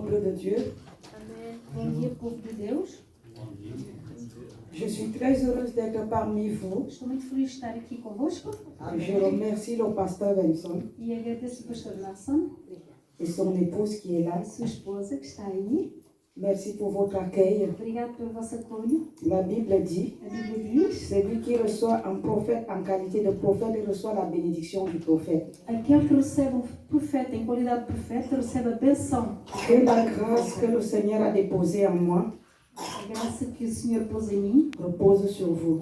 peuple de Dieu. Bom dia, povo de Deus. Je suis très heureuse d'être parmi vous. Estou muito feliz de estar aqui convosco Je remercie le pasteur Benson e agradeço ao pastor Nelson et son épouse qui est là. e a sua esposa que está aí. Merci pour votre accueil. Obrigado pelo vosso apoio. La Bible dit, A Bíblia diz: celui qui reçoit un prophète en qualité de prophète reçoit la bénédiction du prophète. aquele que recebe um profeta em qualidade de profeta recebe a benção. Que la grâce que le Seigneur a déposée en moi A graça que o Senhor pôs em mim repose sur vous.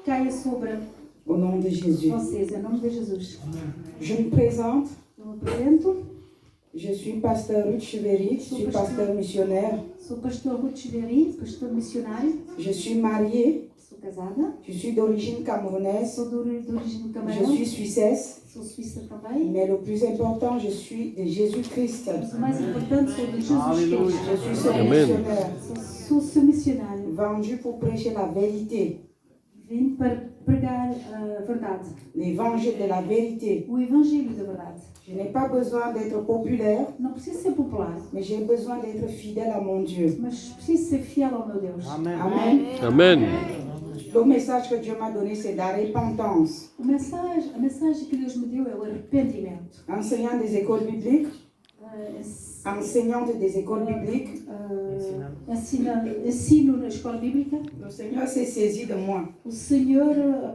caia sobre Au nom de Jésus. vocês, em nome de Jesus. Je me présente. Eu me apresento. Je suis pasteur Ruth Chiveri. Je suis pasteur missionnaire. Sou pastor Ruth Chiveri, pastor missionário. Je suis mariée. Sou casada. Je suis d'origine camerounaise. Sou de origem Je camarão. suis suissesse. Sou suíça também. Mais le plus important, je suis de Jésus-Christ. Mas o mais importante, sou de Jesus Cristo. Je suis son Amen. missionnaire, Sou seu missionário. vendu pour prêcher la vérité, Vim para pregar a verdade. l'évangile de la vérité. O Evangelho da verdade. Je n'ai pas besoin d'être populaire, Não preciso ser popular, mais j'ai besoin d'être fidèle à mon Dieu. mas preciso ser fiel ao meu Deus. Amen. Amen. Le message que Dieu m'a donné, c'est la repentance. A mensagem que Deus me deu é o arrependimento. Enseignant des écoles bibliques, enseignante des écoles bibliques, Ensino na escola bíblica. le Seigneur s'est saisi de moi O Senhor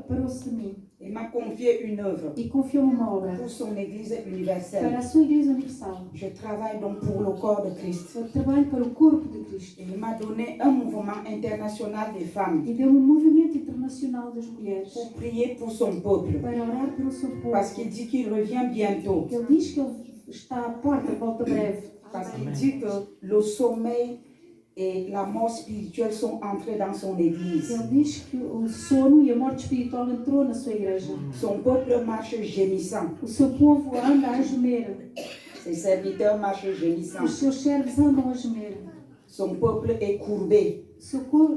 parou-se de mim et m'a confié une œuvre e confiou-me uma obra pour son Église para universelle. a sua Igreja Universal. Je travaille donc pour le corps de Christ. Eu trabalho para o corpo de Cristo. Et il m'a donné un mouvement international des femmes E deu-me um movimento internacional das mulheres pour prier pour son peuple. para orar pelo seu povo. Parce qu'il dit qu'il revient bientôt. Ele diz que ele está à porta, volta breve. Parce qu'il dit que le sommeil et la mort spirituelle sont entrés dans son Église. Ele diz que o sono e a morte espiritual entrou na sua igreja. Son peuple marche gémissant. O seu povo anda a gemer. Ses serviteurs marchent gémissant. Os seus servos andam a gemer. Son peuple est courbé. O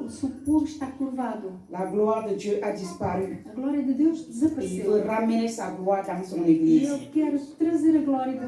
seu povo está curvado. La gloire de Dieu a disparu. A glória de Deus Et il desapareceu. veut ramener sa gloire dans son E Église. Ele quer trazer a glória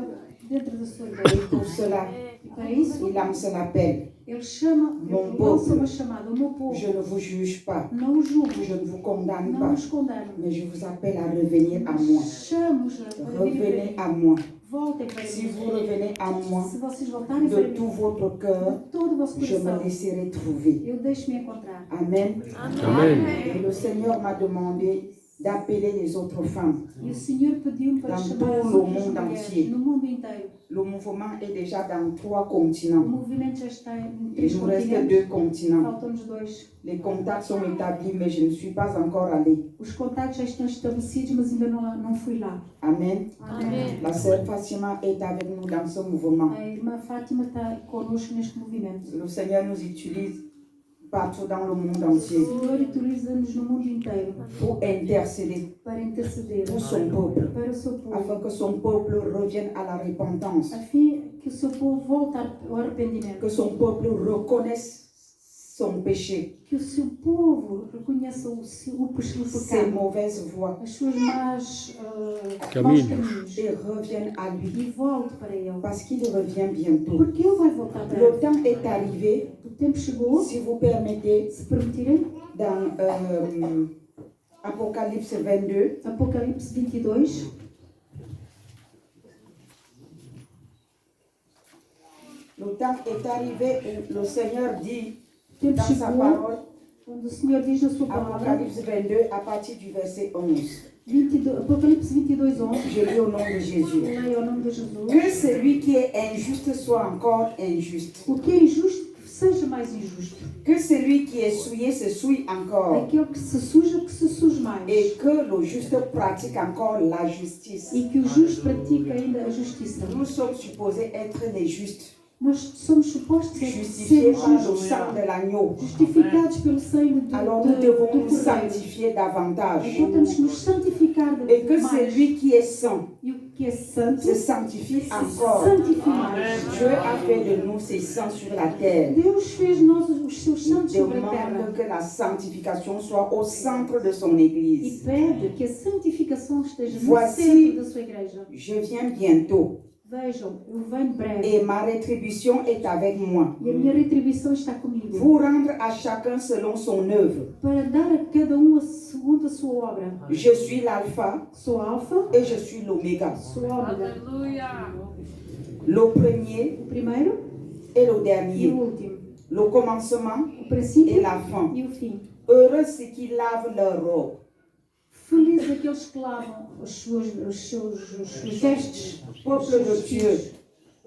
dentro da sua Et igreja. pour cela, E para isso, il lance l'appel. Ele chama, Mon ele povo. lança uma chamada. O meu povo. Je ne vous juge pas. Não o julgo. Je ne vous condamne Não pas. os condeno. Mais je vous appelle à revenir à moi. Chamo-os a vir Revenez para à moi. Voltem para Si mim. vous revenez à moi, Se vocês voltarem para de mim, tout votre cœur, de todo o vosso je me coração, laisserai trouver. eu deixo-me encontrar. Amen. Amen. Et le Seigneur m'a demandé d'appeler les autres femmes. E o Senhor pediu-me para Dans chamar as tout le outras monde mulheres entier. no mundo inteiro. Le mouvement est déjà dans 3 O continents. movimento já está em Il 3 nous reste continentes. 2 continents. Faltam-nos 2. Les contacts sont établis, mais je ne suis pas encore allée. Os contatos já estão estabelecidos, mas ainda não fui lá. Amen. Amém. La sœur Fatima est avec nous dans ce mouvement. A irmã Fátima está connosco neste movimento. Le Seigneur nous utilise partout dans le monde O entier Senhor utiliza-nos no mundo inteiro pour intercéder para interceder pour son peuple, para o seu povo, afin que son peuple revienne à la repentance, a fim que o seu povo volte ao arrependimento. que son peuple reconnaisse son péché, Que o seu povo reconheça o ses pecado, mauvaises voies, as suas maus Caminhos. caminhos et revienne à lui, e volte para Ele. parce qu'il revient bientôt. Porque Ele vai voltar para Le Ele. temps est arrivé, O tempo chegou, si vous permettez, se permitirem, dans Apocalypse 22, Apocalipse 22, le temps est arrivé où le Seigneur dit o tempo dans sa chegou, parole, onde o Senhor diz na sua palavra, Apocalypse 22 à partir du verset 11. 22, Apocalipse 22, 11, Je lis au nom de Jésus. leia ao nome de Jesus. Que celui qui est injuste soit encore injuste. O que é injusto, que seja mais injusto. Que celui qui est souillé se souille encore. Aquele que se suje mais. Et que le juste pratique encore la justice. E que o justo pratique ainda a justiça. Nous sommes supposés être les justes, Nós somos supostos a justifiés ser par le justos, sang de l'agneau. justificados pelo sangue do Alors nous devons nous Cordeiro. sanctifier davantage. Então temos que nos santificar Et que mais. celui qui est saint E o que é santo se sanctifie se encore. santifique mais. Dieu a fait de nous ses saints sur la terre. Deus fez nós os seus Il santos sobre a demande terra que la sanctification soit au centre de son e Église. pede que a santificação esteja no Voici- centro da sua igreja. Je viens bientôt. Vejam, eu venho breve et ma rétribution est avec moi. e a minha retribuição está comigo. Pour rendre à chacun selon son œuvre. Para dar a cada um segundo a sua obra. Je suis l'alpha Sou Alfa, et je suis l'oméga. sou Ômega. Le premier O primeiro et le e o dernier. último. Le commencement O princípio et la fin. e o fim. Heureux ceux qui lavent leur robe. Felizes aqueles que lavam os seus vestes. Peuple de Dieu,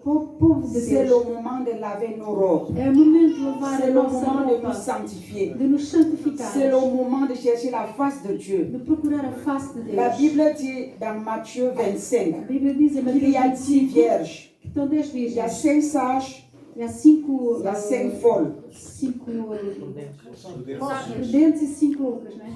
Povo de c'est Deus. le moment de laver nos robes. É o momento de lavar C'est a le nossa moment de roupa, nous sanctifier. de nos santificar, C'est le moment de chercher la face de Dieu. de procurar a face de La Deus. Bible dit dans Matthieu A 25 Bíblia diz em qu'il y a Mateus 10 25 vierges, que estão 10 il y a virgens. 5 sages, E há 5 il y a 5 folles. prudentes e 5 loucas, não é?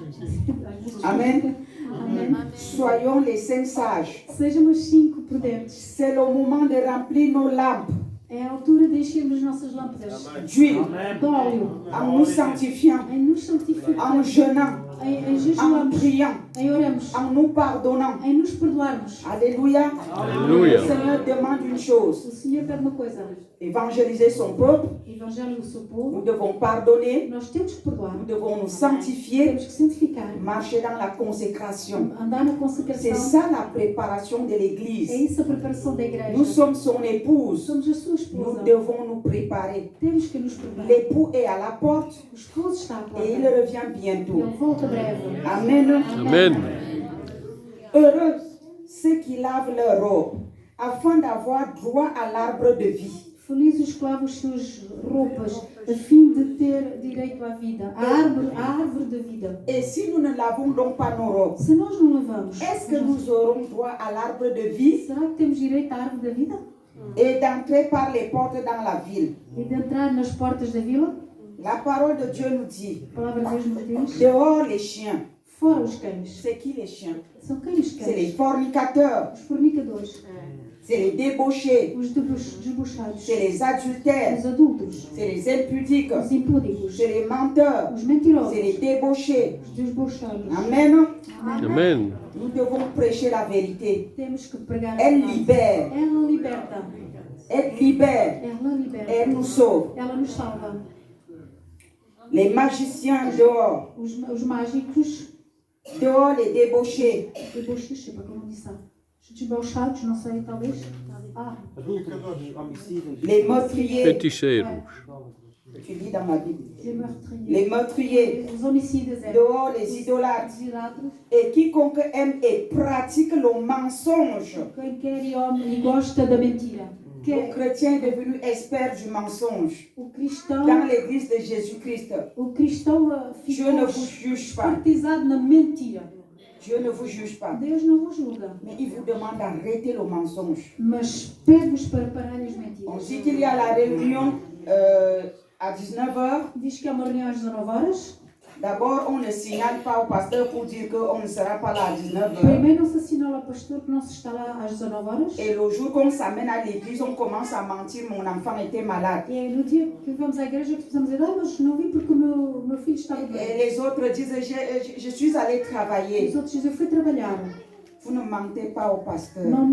Amen. Amém. Soyons les 5 sages. Sejam os 5 prudentes. C'est le moment de remplir nos lampes É a altura de enchermos nossas lâmpadas d'huile de óleo, en nous sanctifiant, em nos santificar, en jeûnant, em en jejuarmos, priant, em oramos, en nous pardonnant. em nos perdoarmos. Alléluia. Alléluia. Le Seigneur demande une chose, O Senhor pede uma coisa: évangéliser son peuple. evangelho do seu Nous povo. devons pardonner, Nós temos que perdoar, nous devons nous sanctifier, temos que santificar, marcher dans la consécration. andar na C'est consagração. ça la préparation de É l'Église. isso a preparação da Nous igreja. sommes son épouse. Somos a sua Nous esposa. devons nous préparer. Temos que nos preparar. L'époux est à la porte O esposo está à porta. et il revient bientôt. Ele volta breve. Amen. Amen. Heureux ceux qui lavent leur robe afin d'avoir droit à l'arbre de vie. Felizes os que lavam as suas roupas a fim de ter direito à vida, à árvore da vida. Et si nous ne lavons donc pas nos robes, Se nós não lavamos, est-ce que nous aurons droit à l'arbre de vie será que temos direito à árvore da vida? et d'entrer par les portes dans la ville? E de entrar nas portas da vila? La parole de Dieu nous dit, A palavra de Deus nos diz: dehors les chiens. fora os cães. C'est qui les chiens? São quem os C'est les cães? fornicateurs, Os fornicadores, c'est les débauchés, os desbuchados, c'est les adultères, os adúlteros, c'est les impudiques, os impúdicos, c'est les menteurs, os c'est mentirosos, les débauchés. os desbuchados. Amen. Amen. Nous devons prêcher la vérité. Temos que pregar a Elle verdade. libère, Ela liberta. elle libère, Ela liberta. elle nous sauve. Ela nos salva. Les magiciens dehors, Os mágicos, dehors les débauchés, deboches, sei pas como diz. Os debochados, não sei, talvez. Ah, les meurtriers. Feticheiros. Tu lis dans ma Bible. les meurtriers. Les meurtriers, Os homicidas, dehors les idolâtres. os idólatras. Et quiconque aime et pratique le mensonge. Quem quer e ama e gosta da mentira. Le Que chrétien est devenu expert du mensonge o cristão, dans l'église de Jésus-Christ. o cristão Dieu ne ficou vous juge pas. espartizado na mentira. Dieu ne vous juge pas. Deus não vos julga, Mais il vous demande d'arrêter le mensonge. mas pede-vos para pararem as On mentiras. dit qu'il y a la réunion à 19h. Diz que há uma reunião às 19 horas. D'abord, on ne signale pas au pasteur pour dire qu'on ne sera pas là à 19h. Primeiro não se assinala ao pastor que não se está lá às 19 horas. Et le jour qu'on s'amène à l'église, on commence à mentir. Mon enfant était malade. E no dia que vamos à igreja que precisamos dizer, mas não vim porque o meu filho estava Et doente. les autres disent, je suis allé travailler. Os outros dizem, eu fui trabalhar. Vous ne mentez pas au pasteur. Não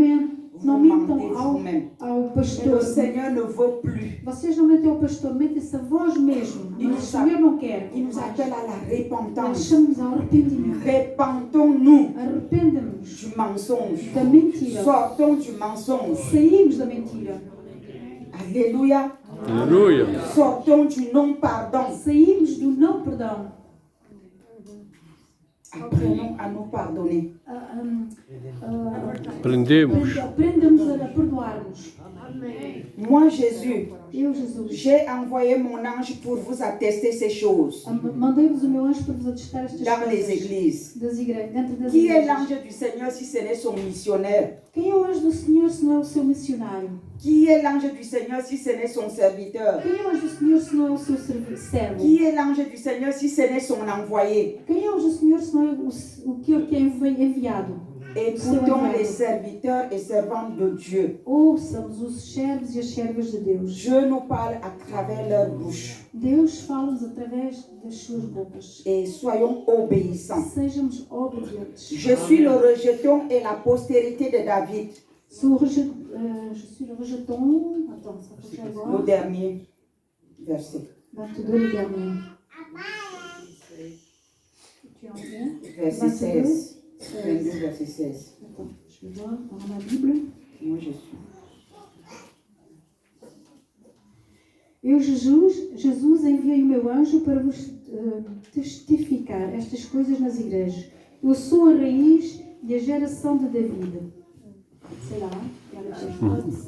Vous mentam mentez vous-même. ao Mais pastor. le Seigneur ne veut plus. Vocês não mentem ao pastor, mentem-se a vós mesmo. Mas o Senhor não quer. Il nous appelle à la Ele repentance. chama-nos ao arrependimento. Répentons-nous Arrependemos du mensonge. da mentira. Sortons du mensonge. Saímos da mentira. Alléluia. Alléluia. Sortons du non-pardon. Saímos do não perdão. Apprenons à nous pardonner. Aprendemos. Aprendamos a perdoar-nos. Moi, Jésus, Eu, Jesus, j'ai envoyé mon ange pour vous attester ces choses mandei-vos o meu anjo para vos atestar estas dans les coisas églises. das igrejas, dentro das Qui est igrejas. l'ange du Seigneur si ce n'est son missionnaire? Quem é o anjo do Senhor se não é o seu missionário? Qui est l'ange du Seigneur si ce n'est son serviteur? Quem é o anjo do Senhor se não é o seu servo? Qui est l'ange du Seigneur si ce n'est son envoyé? Quem é o anjo do Senhor se não é o que é enviado? Écoutons les serviteurs et servantes de Dieu. Ouçamos os servos e as servas de Deus. Dieu nous parle à travers leur bouche. Deus fala-nos através das suas bocas. Et soyons obéissants. Sejamos obedientes. Je suis le rejeton et la postérité de David. Je suis le rejeton. Attends, ça faut que j'aille voir. Le dernier verset. 22, le dernier. Tu es en train? Verset 16. 16. 22, verset 16. Attends, je vais voir dans ma Bible. Moi, je suis. Eu, Jesus enviei o meu anjo para vos testificar estas coisas nas igrejas. Eu sou a raiz e a geração de David. Sei lá,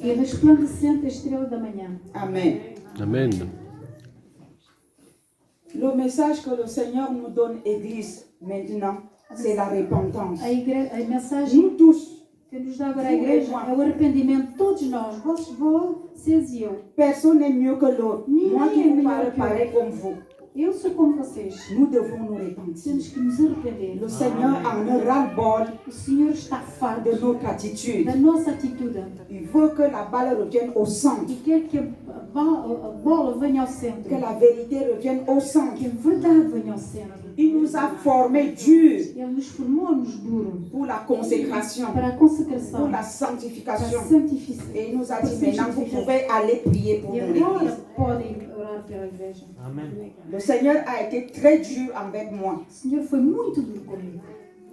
e a resplandecente estrela da manhã. Amen. Amen. Le message que le Seigneur nous donne, Église, maintenant, c'est la repentance. A mensagem Nous tous, que nos dá agora a igreja é o arrependimento. Todos nós, vocês e eu. personne n'est mieux que l'autre. Moi qui vous parle pareil comme vous. Eu sou como vocês. Nous devons nous repentir. Temos que nos arrepender. Le Seigneur en a ras-le-bol O Senhor está farto de notre attitude. da nossa atitude. Il veut que la balle revienne au centre, E quer que a bola venha ao centro. que la vérité revienne au centre. Que a verdade venha ao centro. Il nous a formés durs Ele nos formou-nos duro pour la consécration, para a pour consagração, la para a sanctification. santificação. Et il nous a dit maintenant, vous pouvez aller prier pour E nous, agora l'Église. podem orar pela igreja. Le Seigneur a été très dur avec moi. O Senhor foi muito duro comigo.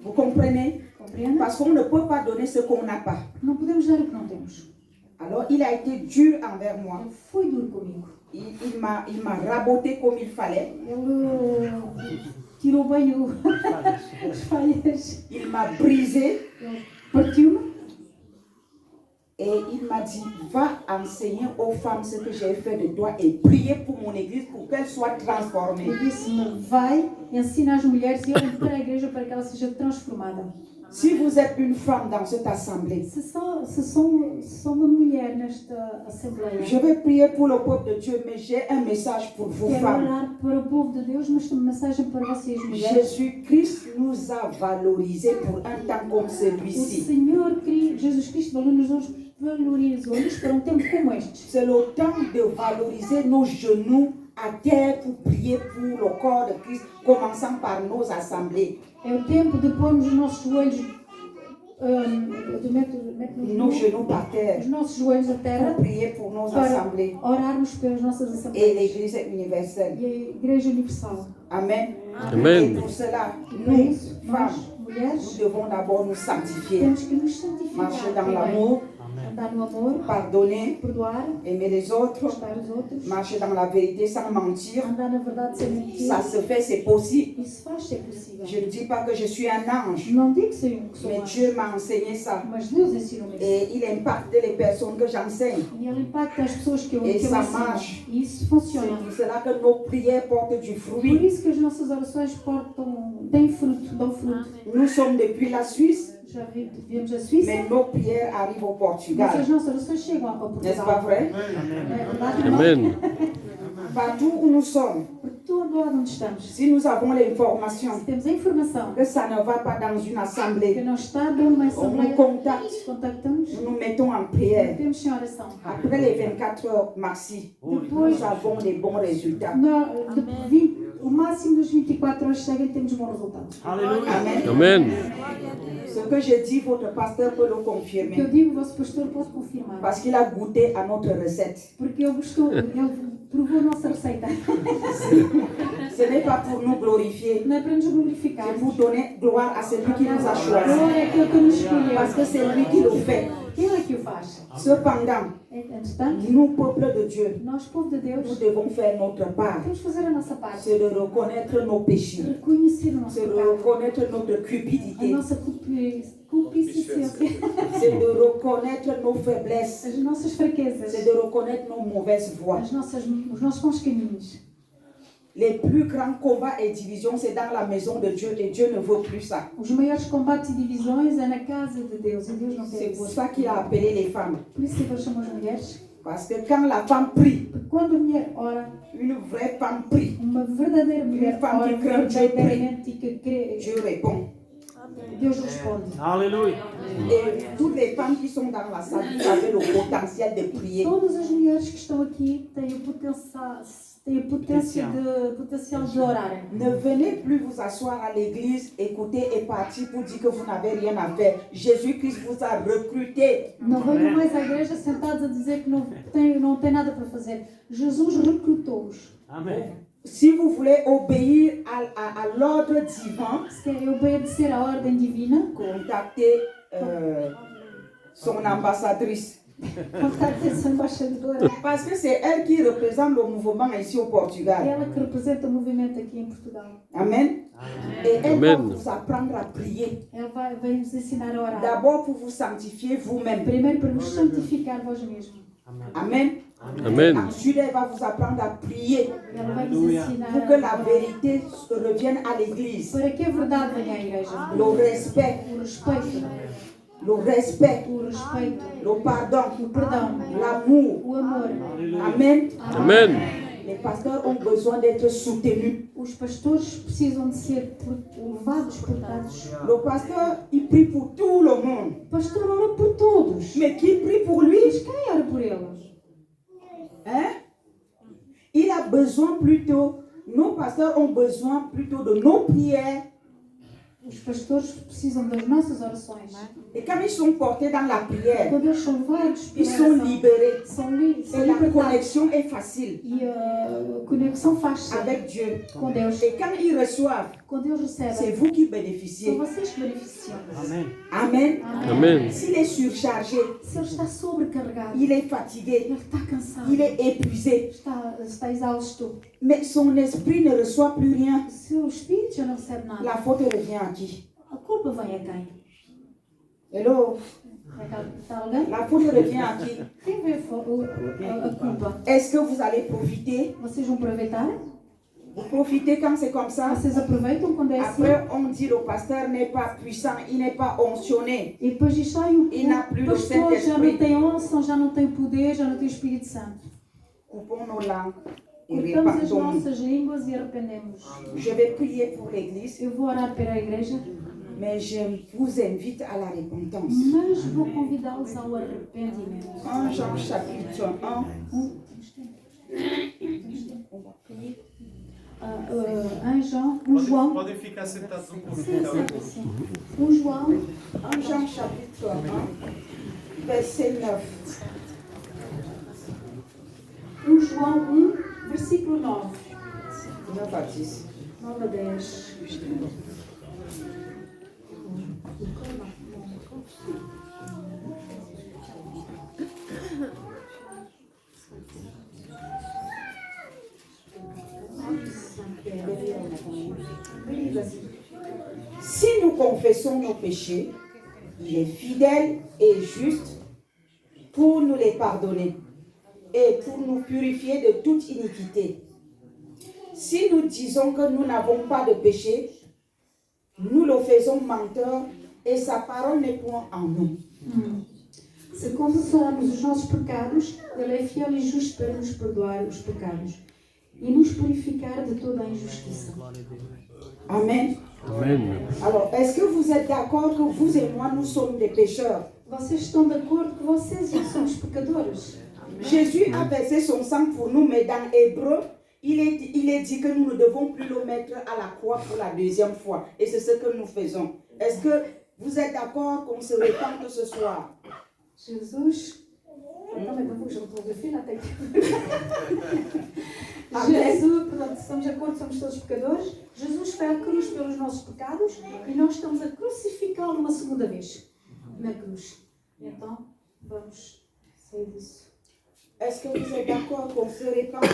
Vous comprenez? Compreende? Parce qu'on ne peut pas donner ce qu'on n'a pas. Não podemos dar o que não temos. Alors, il a été dur envers moi. Ele foi duro comigo. Il m'a raboté comme il fallait. Ele tirou bem as falhas. Il m'a brisé. Ele partiu-me. Et il m'a dit, va enseigner aux femmes ce que j'ai fait de toi et prier pour mon église pour qu'elle soit transformée. Ele disse-me, vai, ensina as mulheres e ore para a igreja para que ela seja transformada. Si vous êtes une femme dans cette assemblée, Se são uma mulher nesta assembleia, je vais prier pour le peuple de Dieu, mais j'ai un message pour vous quero femmes. orar para o povo de Deus, mas tenho uma mensagem para vocês, mulheres. Jésus-Christ nous a valorisés pour un temps comme O celui-ci. Senhor, Jesus Cristo, valorizou-nos para um tempo como este. C'est le temps de valoriser nos genoux à terre pour prier pour le corps de Christ, commençant par nos assemblées. É o tempo de pormos os nossos joelhos, Nos genoux par terre os nossos joelhos à pour terra prier pour nos para assemblées orarmos pelas nossas et assembleias l'Église universelle. e a Igreja Universal. Amen. Amen. Et pour cela, E para nous, isso, nós, femmes, nous mulheres, devons d'abord nous sanctifier, temos que nos santificar, marcher dans primeiro. l'amour, Andar no amor, pardonner, perdoar, aimer les autres, gostar dos outros, marcher dans la vérité sans mentir. andar na verdade sem mentir. Ça se fait, c'est possible. Isso faz ser possível. Je ne dis pas que je suis un ange, Não digo que sou mais anjo, Dieu m'a enseigné ça. mas Deus ensinou-me isso. Et il impacte les personnes que j'enseigne. E ele impacta as pessoas que eu E ça ensino. marche. E isso C'est funciona. pour cela que nos prières portent du Por fruit. isso que as nossas orações têm fruto, dão fruto. Nous sommes depuis la Suisse, Já viemos a Suíça, mais nos prières arrivent au mas Portugal. as nossas orações chegam ao N'est-ce pas Portugal. vrai? É verdade, não? Amen. Partout où nous sommes, Por todo lado onde estamos. si nous avons l'information Se temos a informação que ça ne va pas dans une que assemblée, não está bom numa on nous assembleia, contacte, contactamos, nous nous mettons en prière. temos sem oração. Après les 24 heures maxi, Depois, nous avons des bons résultats. o máximo dos 24 horas chega e temos bons resultados. Amen. Amen. Ce que je dis, votre pasteur peut le O que eu confirmer. digo, o vosso pastor pode confirmar. Parce qu'il a goûté à notre recette. Porque ele provou a nossa receita. Ce n'est pas pour nous glorifier, Não é para nos glorificar. c'est pour donner gloire à celui qui nous a choisis. Glória é aquele que nos escolheu. Parce que c'est lui qui le fait. Quem é que o faz? Cependant, Entretanto, nous, peuple de Dieu, nós, povo de nous Deus, devons faire notre part. temos que fazer a nossa parte. C'est de reconnaître nos péchés. Reconhecer o nosso C'est de pecado. reconnaître notre A cupidité. nossa concupiscência. C'est de reconnaître nos faiblesses. As nossas C'est fraquezas. de reconnaître nos mauvaises voies. Os nossos maus caminhos. Les plus grands combats et divisions, c'est dans la maison de Dieu et Dieu ne veut plus ça. Os maiores combates e divisões é na casa de Deus. E Deus não C'est quer pour isso. ça qu'il a appelé les femmes. Por isso que Deus chama as mulheres. Parce que quand la femme prie, Porque quando a mulher ora, une vraie femme prie, uma verdadeira mulher femme ora que crê, verdadeiramente e que crê, Dieu répond. Deus responde. Aleluia. Et toutes les femmes qui sont dans la salle, vous avez le potentiel de prier. Todas as mulheres que estão aqui têm o potencial de orarem. Ne venez plus vous asseoir à l'église, écouter et partir pour dire que vous n'avez rien à faire. Jésus-Christ vous a recruté. Não venham mais à igreja sentados a dizer que não tem nada para fazer. Jesus recrutou-os. Amém. Si vous voulez obéir à l'ordre divin, Se querem obedecer à ordem divina, contactez son ambassadrice. contactem sua embaixadora. Parce que c'est elle qui représente le mouvement ici au É Portugal. ela que representa o movimento aqui em Portugal. Amen. Et elle va Amen. vous apprendre à prier. Ela vai nos ensinar a orar. D'abord pour vous sanctifier vous-même. Primeiro para vos santificar vós mesmos. Amen. Amen. Ensuite, elle va vous apprendre à prier Ela vai nos Aleluia. ensinar pour que la vérité revienne à l'église. para que a verdade venha à igreja. Le respect, O respeito, le respect, le pardon, o perdão, l'amour. o amor. Amen. Amen. Les pasteurs ont besoin d'être soutenus. Os pastores precisam de ser levados por dados. Le pasteur, il prie pour tout le monde. O pastor ora por todos. Mais qui prie pour lui? Mas quem ora por eles? Hein? Il a besoin plutôt, nos pasteurs ont besoin plutôt de nos prières. Os pastores precisam das nossas orações. Et quand ils sont portés dans la prière, Quando eles são levados ils pela sont oração, libérés. são Et la libertados. connexion est facile E a conexão faz-se avec Dieu. com Deus. Et quand ils reçoivent, Quando eles c'est recebem, vous qui são bénéficiez. vocês que beneficiam. Amém. Amen. Amen. S'il est surchargé, Se ele está sobrecarregado, il est fatigué, ele está cansado, il est épuisé, está exausto, mais son esprit ne reçoit plus rien. seu espírito já não recebe nada. La faute revient à qui? A culpa vem a quem? Hello? Está alguém? La faute revient à qui? Quem vê a culpa? Est-ce que vous allez profiter? Vocês vão aproveitar? Vous profitez quand c'est comme ça? Vocês aproveitam quando é assim? Après, on dit le pasteur n'est pas puissant, il n'est pas oncionné. E depois diz, o E n'a plus le pastor já Saint-Esprit. não tem unção, já não tem poder, já não tem o Espírito Santo. Coupons nos langues et Cortamos as répandons-nous. nossas línguas e arrependemos. Je vais prier pour l'église, Eu vou orar pela igreja, mais je vous invite à la repentance. mas vou convidá-los ao arrependimento. 1 Jean chapitre 1. 1 João, Podem ficar sentados um pouco. sim, Então. sim. 1 João, 1 Jean chapitre 1, verset 9. 1 João 1, versículo 9. 9 à 10. 9 a 10. Si nous confessons nos péchés, il est fidèle et juste pour nous les pardonner et pour nous purifier de toute iniquité. Si nous disons que nous n'avons pas de péché, nous le faisons menteur et sa parole n'est point en nous. Se confessarmos os nossos pecados, Ele é fiel e justo para nos perdoar os pecados e nos purificar de toda a injustiça. Amen. Amen. Alors, est-ce que vous êtes d'accord que vous et moi, nous sommes des pécheurs? Vocês estão de acordo que vocês e eu somos pecadores? Jésus a versé son sang pour nous, mais dans Hébreu, il est dit que nous ne devons plus le mettre à la croix pour la deuxième fois. Et c'est ce que nous faisons. Est-ce que vous êtes d'accord qu'on se répande ce soir? Jesus. Também não vou fotografia na tecla. Amém. Jesus, portanto, estamos de acordo, somos todos pecadores. Jesus foi à cruz pelos nossos pecados e nós estamos a crucificá-lo uma segunda vez na cruz. Então, vamos sair disso. Est-ce que vous êtes d'accord qu'on se répande,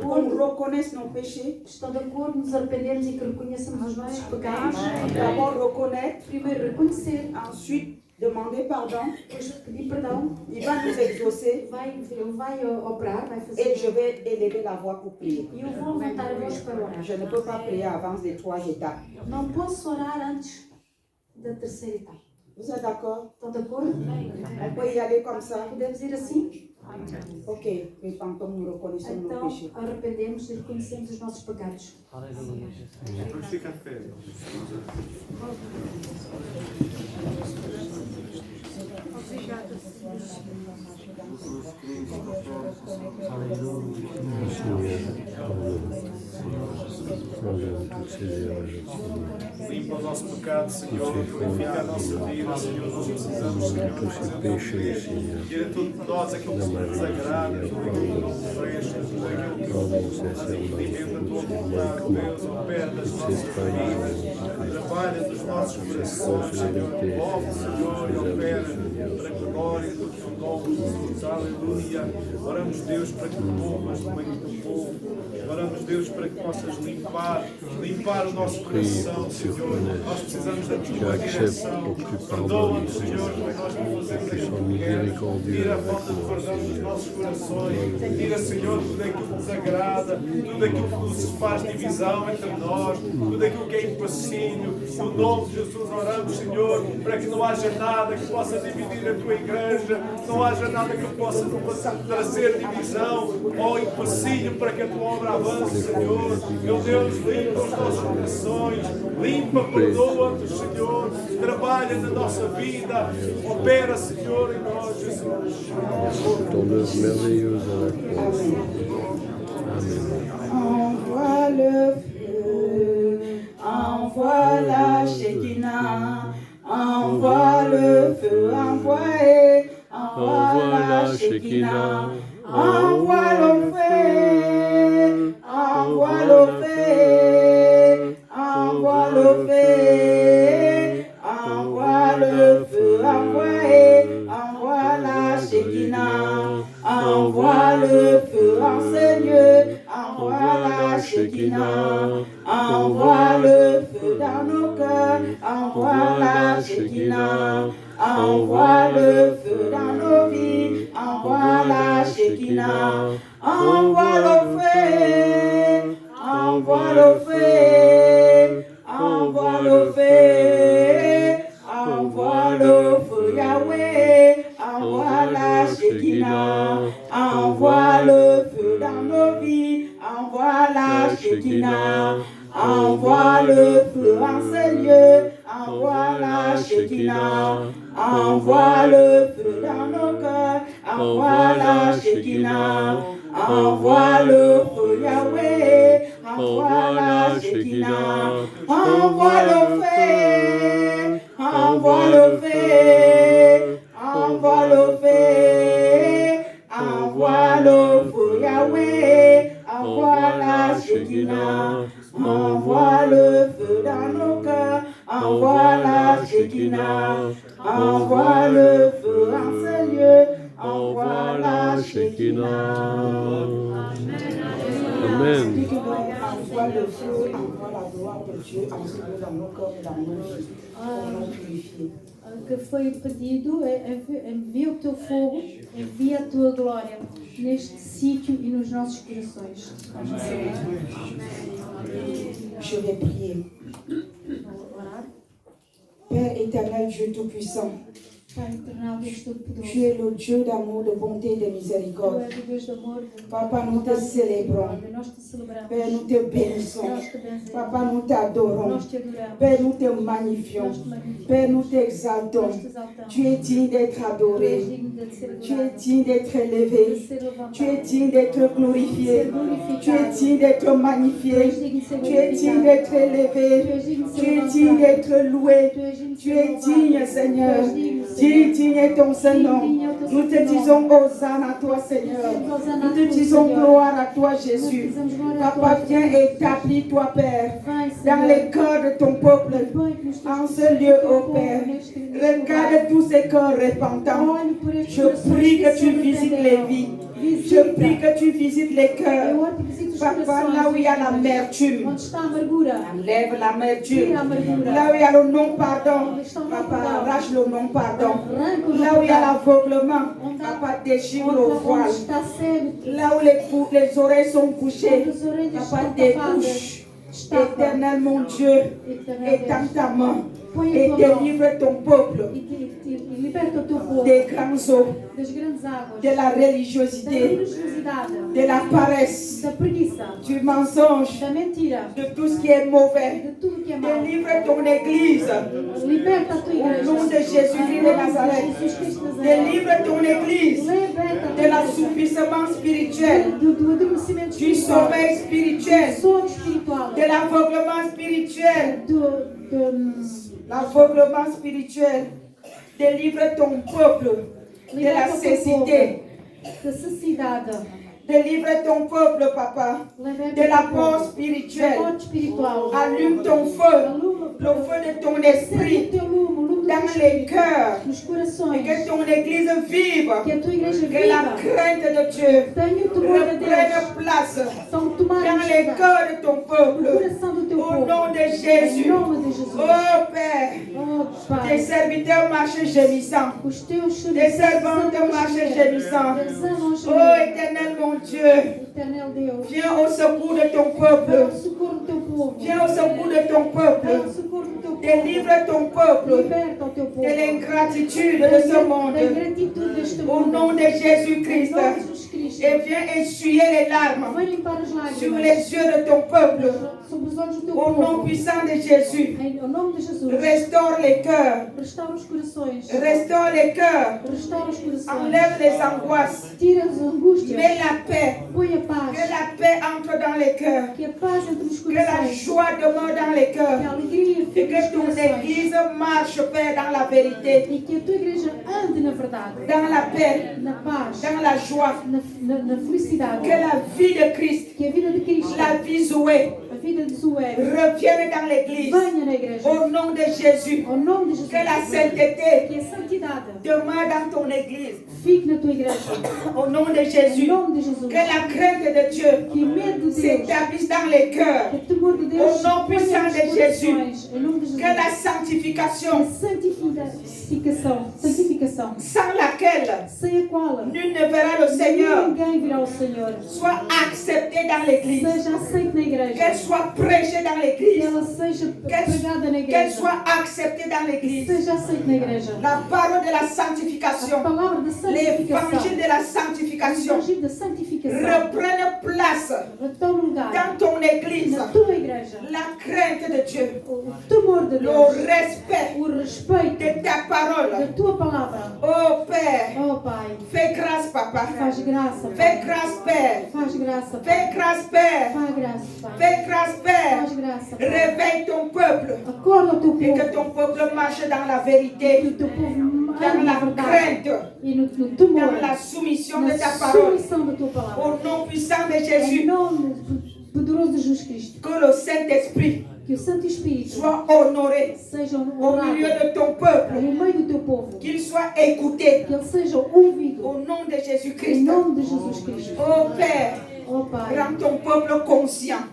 qu'on reconnaisse nos péchés? Estão de acordo, nos arrependermos e que reconheçamos os nossos pecados? D'abord reconnaître, Primeiro reconhecer, ensuite demander pardon. depois pedir perdão. Il va nous exaucer Ele vai operar, vai et fazer. je vais élever la voix pour prier. E eu vou levantar a voz para orar. Je ne peux pas prier avant les 3 étapes. Não posso orar antes da terceira etapa. Vous êtes d'accord? Estão de acordo? On peut y aller comme ça. Podemos ir assim? Ok, repentons, nous reconnaissons nos Então, péchés. arrependemos e reconhecemos os nossos pecados. Vamos ficar de pé. Limpa o nosso pecado, Senhor, purifica a nossa vida, Senhor, nós precisamos, Senhor, tira tudo de nós aquilo que nos desagrada, tudo aquilo que não nos presta, tudo aquilo que não nos impedimenta a tua vontade, Deus, opera nas nossas vidas, trabalha nos nossos corações, Senhor, move, Senhor, e opera para a glória do teu nome, Jesus, aleluia. Oramos, Deus, para que tu movas no meio do teu povo, oramos, Deus, para que possas limpar o nosso coração, Senhor. Nós precisamos da tua direção. Perdoa-nos, Senhor, para que nós não fazemos. Tira a falta de perdão dos nossos corações. Tira, Senhor, tudo aquilo que nos agrada, tudo aquilo que nos faz divisão entre nós, tudo aquilo que é empecilho. No nome de Jesus oramos, Senhor, para que não haja nada que possa dividir a tua igreja, não haja nada que possa trazer divisão ou empecilho para que a tua obra avance, Senhor. Meu Deus, limpa os nossos corações, limpa, perdoa-nos, Senhor, trabalha na nossa vida, opera, Senhor, em nós, Jesus. Envoie le feu, envoie la Shekinah, envoie le feu, envoie la Shekinah, envoie le feu, envoie le feu, envoie le feu, envoie le feu, envoie la Shekinah, envoie le feu en ce lieu, envoie la Shekinah, envoie le feu dans nos cœurs, envoie la Shekinah, envoie le feu dans nos vies, envoie la Shekinah, envoie le feu, envoie le feu, envoie le feu, envoie le feu Yahweh, envoie la Shekinah, envoie le feu dans nos vies, envoie la Shekinah, envoie le feu en ce lieu, envoie la Shekinah, envoie le feu dans nos cœurs, envoie la Shekinah, envoie le feu Yahweh, envoie la Shekinah, envoie le feu, envoie le feu, envoie le feu, envoie le feu Yahweh, envoie la Shekinah, envoie le feu dans nos cœurs, envoie la Shekinah, envoie le feu en ce lieu, envoie la Shekinah. Amen. Dis que l'on envoie le feu, envoie la gloire de Dieu en ce lieu dans nos corps et dans nos vies, pour nous purifier. Que foi pedido é envia o teu fogo, envia a tua glória neste sítio e nos nossos corações. Je vais prier. Père éternel, Dieu Tout-Puissant, Pai eternal, Deus tu Todo-Poderoso, es le Dieu d'amour, de bonté et de Tu miséricorde. és o Deus de amor, de Papa, nous te célébrons. nós te celebramos, Père, nous te bénissons. nós te benzemos, Papa, nous t'adorons. nós te adoramos, Père, nous te magnifions. nós te magnificamos, Père, nous t'exaltons. nós te exaltamos. Tu es digne d'être Tu és adoré. digno de ser Tu es adorado, digne d'être de élevé. ser levantado, Tu es digne d'être glorifié. de ser glorificado. Tu es digne d'être Tu és magnifié. digno de ser Tu es digne glorificado. d'être Tu élevé. és digno de Tu ser es digne levantado. d'être loué. Tu és digno de Tu ser es louvado. digne, Seigneur. Tu és digno, Digne, Senhor. digne est ton Saint-Nom. Nous te disons Hosanna à toi, Seigneur. Nous te disons gloire à toi, Jésus. Papa, viens établis-toi, Père, dans les cœurs de ton peuple. En ce lieu, ô Père, regarde tous ces cœurs repentants. Je prie que tu visites les vies. Je prie que tu visites les cœurs. Papa, là où il y a l'amertume, Onde está a amargura, enlève l'amertume. tira a amargura. Là où il y a le non-pardon, Papa, arrache le non-pardon. Arranca o Là où il y a non-pardon. l'aveuglement, Papa, déchire le Onde voile. está cego, Là où les oreilles sont bouchées, onde as orelhas Papa, estão tapadas, débouche. estava. Éternel, mon Dieu, Éternel étends ta main. Põe et a tua mão délivre ton peuple e liberta o teu povo des grands eaux, das grandes águas, de la da religiosité, religiosidade, de la paresse, da preguiça, du mensonge, da mentira, de tout ce qui est mauvais. de tudo que é mau. Délivre ton église Liberta a tua au igreja. nom de Jésus-Christ de Nazareth. Jesus Cristo de Nazaré. Délivre ton église Liberta a tua de igreja. l'assoupissement spirituel, Do adormecimento du espiritual. sommeil spirituel, Do sono espiritual. de l'aveuglement spirituel, Do l'aveuglement spirituel. Délivre ton peuple de la liberta o teu povo cécité. da cecidade. Délivre ton peuple, papa, Liberta de la o teu mort povo da spirituelle. morte espiritual. Allume ton feu, le feu de ton Acende esprit o teu lume, o lume do teu dans les espírito, cœurs. nos Et corações. que ton église vive. Que a tua igreja Que la viva. crainte de Dieu Tenha o temor de reprenne Deus. place São tomados dans les cœurs de ton no peuple. coração do teu Au povo. nom de Em Jésus. nome de Jesus. Oh Père, Oh, tes Pai. serviteurs marchent gémissants. Os teus Tes servantes marchent gémissants. Oh Éternel mon Dieu, Eterno Deus. viens au secours de ton Vem ao peuple. socorro do teu povo. Viens au secours de ton Vem ao peuple. socorro do teu povo. Délivre ton peuple Liberta o teu povo. de l'ingratitude de ce Da monde. ingratitude deste Au mundo. nom de Em Jésus-Christ. nome de Jesus Cristo. Et viens essuyer les larmes Vem limpar as sur lágrimas les yeux de ton peuple. sobre os olhos do teu Au nom povo. puissant de Jésus. Em nome de Jesus. Restaure les cœurs. Restaura os corações. Restaure les cœurs. Restaura os corações. Enlève les angoisses. Tira as angústias. Mets la paix. Põe a Que paz. la paix entre dans les cœurs. Que a paz entre os Que la corações. joie demeure dans les Que a cœurs. alegria Et fique nos que ton corações. église marche, Père, dans la vérité. E que a tua igreja ande na verdade. Dans la paix. Na paz. Dans la joie. Na felicidade. Que la vie de Christ, Que a vida de Cristo. la vie Zoé, A vida de Zoé. revienne dans l'église. Venha na igreja. Au nom de Jésus. Ao nome de Jesus. Que la sainteté Que a santidade demeure dans ton église. fique na tua igreja. Au nom de Em Jésus. nome de Jesus. Que la crainte de Dieu Que o medo de Deus. s'établisse dans les cœurs. Que o temor de Deus. Au nom ponha puissant nos de Jésus. corações. Em nome de Jesus. Que la A sanctification, santificação, sans laquelle sem a qual nul ne verra le Seigneur, ninguém virá ao Senhor, soit acceptée dans l'église. seja aceito na igreja, Qu'elle soit prêchée dans que l'église. ela seja pregada na Qu'elle igreja, soit acceptée dans l'église. seja aceito na igreja. La parole de la A sanctification, palavra da santificação, l'évangile de la o sanctification evangelho da santificação, reprenne place tome lugar dans ton église. na tua igreja. La crainte de Dieu, O temor de le Deus, respect o respeito de ta da parole. tua palavra. Oh Père, Oh Pai, fais grâce, Papa. faz graça, Fais Pai. grâce, Père. Faz graça, Pai. Fais grâce, Père. Faz graça, Pai. Fais grâce, Père. Faz graça, Pai. Réveille ton peuple Acorda o teu et que povo. ton peuple marche dans la Que vérité, o teu povo dans ande na la verdade crainte, e no temor, dans la soumission de na ta parole. submissão da tua palavra. Au nom puissant de Em Jésus, nome poderoso de Jesus Cristo, que le Saint-Esprit que o Santo Espírito soit honoré seja au honrado milieu de ton peuple, no meio do teu povo, qu'il soit écouté que ele seja ouvido au nom de em Jésus-Christ. nome de Jesus Cristo. Oh Père, Oh Pai, rends ton peuple conscient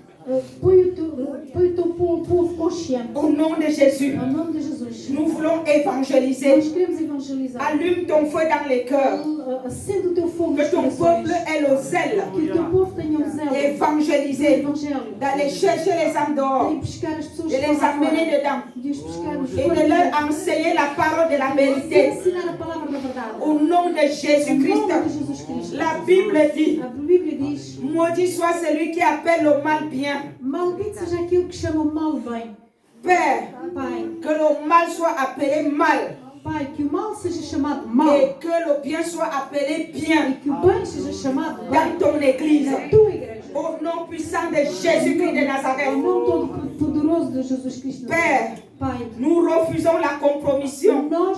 põe o teu povo consciente. au nom de Jésus. Em nome de Jesus. Nous voulons évangéliser. Nós queremos evangelizar. Allume ton feu dans les cœurs. Acende o teu fogo Que nos ton corações. peuple ait le zèle Que o teu povo tenha um zelo do évangéliser, Evangelho. d'aller chercher les âmes De dehors, ir buscar as pessoas de que les estão lá amener fora. dedans De os buscar os et de leur enseigner la parole de la vérité. ensinar a palavra da verdade. Au nom de Em Jésus-Christ, nome de Jesus Cristo. la Bible dit, A Bíblia diz: maudit soit celui qui appelle le mal bien. maldito seja aquele que chama o mal bem. Père, Pai, que le mal soit appelé mal Pai, que o mal seja chamado mal et que le bien soit appelé bien e que o bem seja chamado bem dans ton église. na tua igreja. Au nom puissant de Jésus-Christ de Em Nazareth. nome todo poderoso de Jesus Cristo. Père, Pai, nous refusons la compromission nós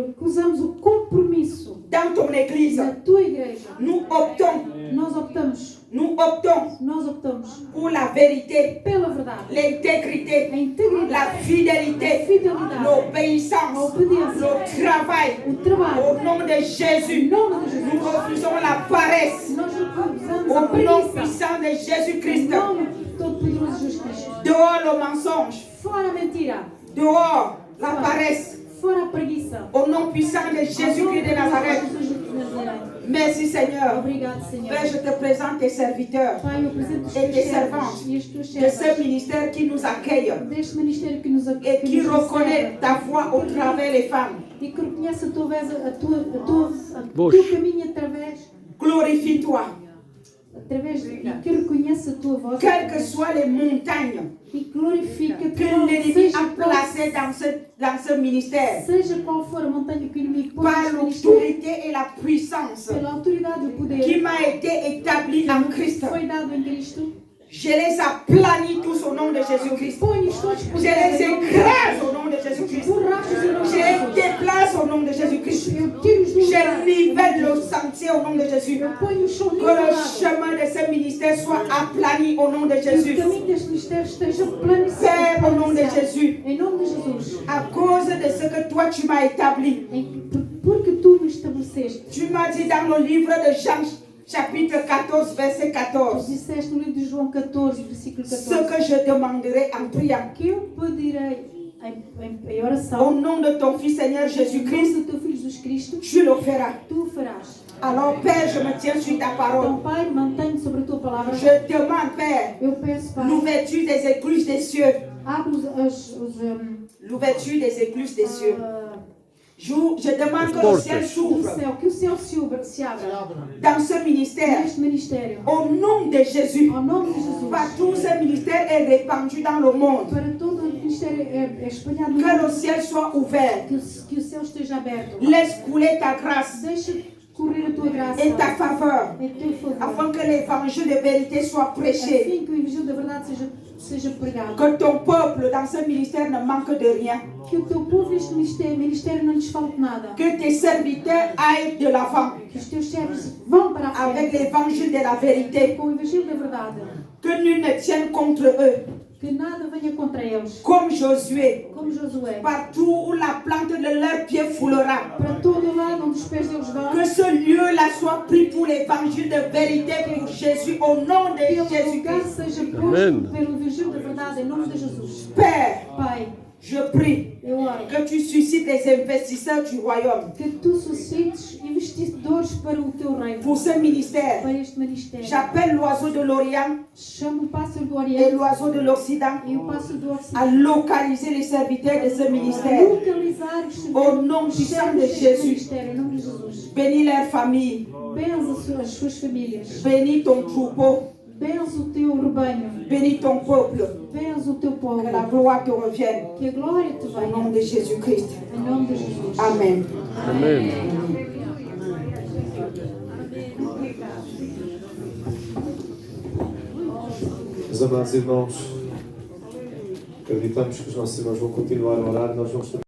recusamos o compromisso dans ton église. na tua igreja. Nous optons, Nós optamos nous optons pour la vérité, pela verdade, l'intégrité, a integridade, la fidélité, a fidelidade, l'obéissance, a obediência, le travail. o trabalho. Au nom de Jésus, Em nome de nous Jesus, refusons la paresse. nós recusamos a Au nom preguiça. puissant de Em Jésus-Christ, nome todo-poderoso de Jesus Cristo. dehors le mensonge, Fora a mentira, dehors la paresse. fora a preguiça. Au nom puissant de Jésus-Christ de Nazareth, trazerem. Merci Seigneur. Obrigado, Senhor. Père, je te présente tes serviteurs Pai, eu apresento os et teus tes servos servantes e as tuas de ce servas ministère qui nous accueille deste ministério que nos et que qui nos reconnaît recebe ta voix au travers des femmes. e que reconhece a tua voz, o Bush. teu caminho Glorifie-toi. e que reconhece a tua voz Quelles que soient les montagnes e glorifica que l'ennemi seja a placées dans ce ministère, seja qual for a montanha que o inimigo põe par neste ministério, l'autorité et la puissance pela autoridade e o poder qui m'a été établie en Christ. foi dado em Cristo, Je les aplanis tous au nom de Jésus-Christ. põe-os todos por Je terra les em nome de écrase au nom de Jésus-Christ. borrachos em nome Je de les Jesus. déplace au nom de Jésus-Christ. Eu tiro-os do lugar. Je nivelle le sentier au nom de Jésus. Eu ponho o chão Que le nivelado. chemin de ce ministère soit aplani au nom de Que Jésus. o caminho deste ministério esteja planejado. Père, au nom de Jésus, Em nome de Jesus. à cause de ce que toi tu m'as établi, Porque tu me estabeleceste. tu m'as dit dans le livre de Jean, chapitre 14, verset 14, Disseste no livro de João 14, versículo ce 14. que je demanderai en priant. Que eu pedirei em Au oração. nom de ton Fils Seigneur Em nome Jésus-Christ, do teu Filho Jesus Cristo. tu le feras. Tu o farás. Alors Père, je me tiens sur ta parole. Então, Pai, mantenho sobre a tua palavra. Je demande, Père, Eu peço, Pai, l'ouverture des écluses des cieux. abre L'ouverture des écluses des cieux. Je demande que le Portas. ciel o s'ouvre céu. Que o céu se abra. dans ce ministère. Neste ministério. Au nom de Jésus. Ao nome de Jesus. Partout ce ministère est répandu dans le monde. Para todo o ministério espalhado no Que le mundo. ciel soit ouvert. Que o céu esteja aberto. Laisse couler ta grâce Deixa correr a tua graça. et ta faveur. Em teu favor. Afin que l'évangile de vérité soit prêché. Assim que o evangelho da verdade seja pregado. Que ton peuple dans ce ministère ne manque de rien. Que o teu povo neste ministério não lhes falte nada. Que tes serviteurs aillent de l'avant Que os teus servos vão para a avec frente l'évangile de la vérité. com o evangelho da verdade. Que nul ne tienne contre eux. Que nada venha contra eles. Comme Josué. Como Josué. Partout où la plante de leurs pieds foulera. Para todo lado onde os pés deles vão. Que ce lieu-là soit pris pour l'évangile de vérité pour Jésus au nom de Que o lugar Jésus-Christ. seja Amém. posto pelo evangelho da verdade em nome de Jesus. Père, Pai, je prie eu oro. que tu suscites les investisseurs du royaume Que tu suscites investidores para o teu reino. pour ce ministère. Para este ministério. J'appelle l'oiseau de l'Orient Chamo o pássaro do et Oriente l'oiseau de l'Occident e o pássaro do à Ocidente. localiser les serviteurs de ce A ministère. localizar os Au nom puissant de deste Jésus. ministério, em nome de Jesus. Bénis leur famille. Benza as suas famílias. Bénis ton troupeau. Benza o teu rebanho. Bénis ton peuple. Benza o teu povo. Que la gloire te revienne. Que a glória te Au nom venha. de Jésus-Christ. Em nome de Jesus. Amen. Amen. Meus amados irmãos, acreditamos que os nossos irmãos vão continuar a orar, nós vamos